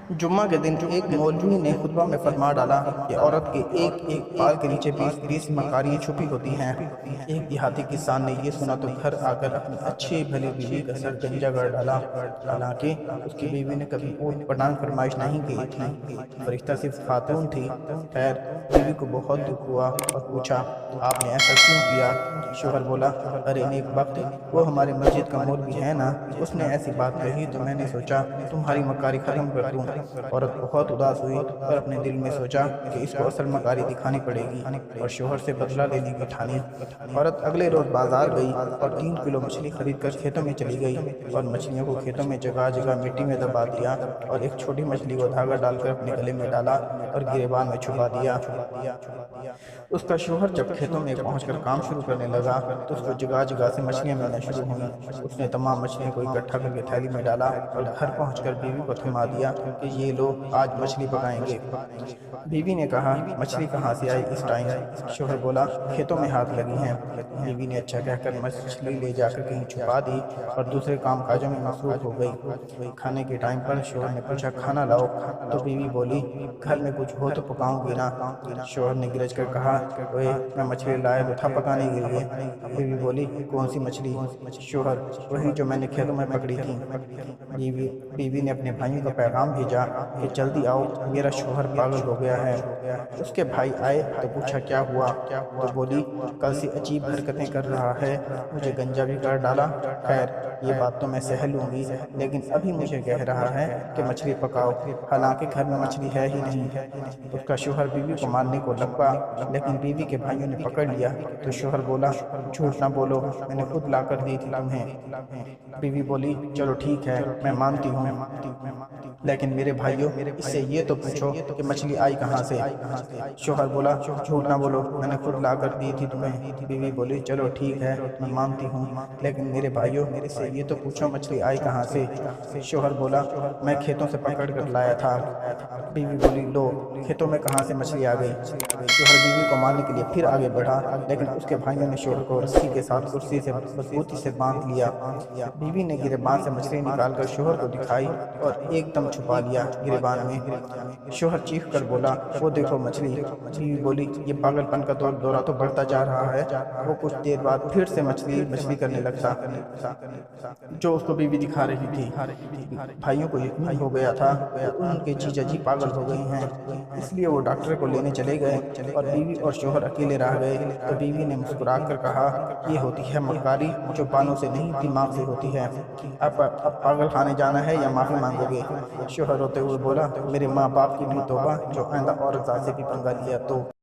جمعہ کے دن ایک مولوی نے خطبہ میں فرما ڈالا کہ عورت کے ایک ایک بال کے نیچے 20 مکاریاں چھپی ہوتی ہیں۔ ایک دیہاتی کسان نے یہ سنا تو گھر آ کر اپنی اچھی بھلی بیوی کا سر گنجا کر ڈالا، حالانکہ اس کی بیوی نے کبھی اوٹ پٹانگ فرمائش نہیں کی تھی، فرشتہ صرف خاتون تھی۔ خیر، بیوی کو بہت دکھ ہوا اور پوچھا، آپ نے ایسا کیوں کیا؟ شوہر بولا، ارے نیک بخت، وہ ہمارے مسجد کا مولوی ہے نا، اس نے ایسی بات کہی تو میں نے سوچا تمہاری مکاری ختم کر دوں۔ عورت بہت اداس ہوئی اور اپنے دل میں سوچا کہ اس کو اصل مکاری دکھانی پڑے گی اور شوہر سے بدلہ لینے کی ٹھانی۔ عورت اگلے روز بازار گئی اور 3 کلو مچھلی خرید کر کھیتوں میں چلی گئی اور مچھلیوں کو کھیتوں میں جگہ جگہ مٹی میں دبا دیا اور ایک چھوٹی مچھلی کو دھاگا ڈال کر اپنے گلے میں ڈالا اور گریبان میں چھپا دیا۔ اس کا شوہر جب کھیتوں میں پہنچ کر کام شروع کرنے لگا تو اس کو جگہ جگہ سے مچھلیاں ملنا شروع ہوئیں۔ اس نے تمام مچھلیوں کو اکٹھا کر کے تھیلی میں ڈالا اور گھر پہنچ کر بیوی کو تھما دیا کہ یہ لو، آج مچھلی پکائیں گے۔ بیوی نے کہا، مچھلی کہاں سے آئی اس ٹائم؟ شوہر بولا، کھیتوں میں ہاتھ لگی ہیں۔ بیوی نے اچھا کہہ کر مچھلی لے جا کر کہیں چھپا دی اور دوسرے کام کاجوں میں مصروف ہو گئی۔ کھانے کے ٹائم پر شوہر نے پوچھا، کھانا لاؤ؟ تو بیوی بولی، گھر میں کچھ ہو تو پکاؤں گی نا۔ شوہر نے گرج کر کہا، اوئے، میں مچھلی لایا تو تھا پکانے کے لیے۔ بیوی بولی، کون سی مچھلی؟ شوہر، وہی جو میں نے کھیتوں میں پکڑی تھی۔ بیوی نے اپنے بھائیوں کا پیغام بھیجا کہ جلدی آؤ، میرا شوہر پاگل ہو گیا ہے۔ اس کے بھائی آئے تو پوچھا، کیا ہوا؟ تو بولی، کل سے عجیب حرکتیں کر رہا ہے، مجھے گنجا بھی کر ڈالا۔ خیر، یہ بات تو میں سہ لوں گی، لیکن ابھی مجھے کہہ رہا ہے کہ مچھلی پکاؤ، حالانکہ گھر میں مچھلی ہے ہی نہیں۔ اس کا شوہر بیوی کو مارنے کو لگ پا، لیکن بیوی کے بھائیوں نے پکڑ لیا تو شوہر بولا، جھوٹ نہ بولو، میں نے خود لا کر دی تھی تمہیں۔ بیوی بولی، چلو ٹھیک ہے، میں مانتی ہوں، لیکن میرے بھائیوں، اس سے یہ تو پوچھو کہ مچھلی آئی کہاں سے؟ شوہر بولا، جھوٹ نہ بولو، میں نے خود لا کر دی تھی تمہیں۔ بیوی بولی، چلو ٹھیک ہے، میں مانتی ہوں، لیکن میرے بھائیوں، اس سے یہ تو پوچھو مچھلی آئی کہاں سے؟ شوہر بولا، میں کھیتوں سے پکڑ کر لایا تھا۔ بیوی بولی، لو، کھیتوں میں کہاں سے مچھلی آ گئی؟ شوہر بیوی کو مارنے کے لیے پھر آگے بڑھا، لیکن اس کے بھائیوں نے شوہر کو رسی کے ساتھ کرسی سے مضبوطی سے باندھ لیا۔ بیوی نے گریبان سے مچھلی نکال کر شوہر کو دکھائی اور ایک دم چھپا لیا گریبان میں۔ شوہر چیخ کر بولا، وہ دیکھو مچھلی۔ بیوی بولی، یہ پاگل پن کا دورہ تو بڑھتا جا رہا ہے۔ وہ کچھ دیر بعد پھر سے مچھلی کرنے لگتا، جو اس کو بیوی دکھا رہی تھی۔ بھائیوں کو یقین ہو گیا تھا کہ ان کے جیجا جی پاگل ہو گئی ہیں، اس لیے وہ ڈاکٹر کو لینے چلے گئے اور بیوی اور شوہر اکیلے رہ گئے۔ تو بیوی نے مسکرا کر کہا، یہ ہوتی ہے مکاری جو بانوں سے نہیں دماغ سے ہوتی ہے۔ اب پاگل خانے جانا ہے یا معافی مانگو گے؟ شوہر روتے ہوئے بولا، میرے ماں باپ کی بھی توبہ، جو آئندہ عورت ذات سے بھی پنگا لیا تو۔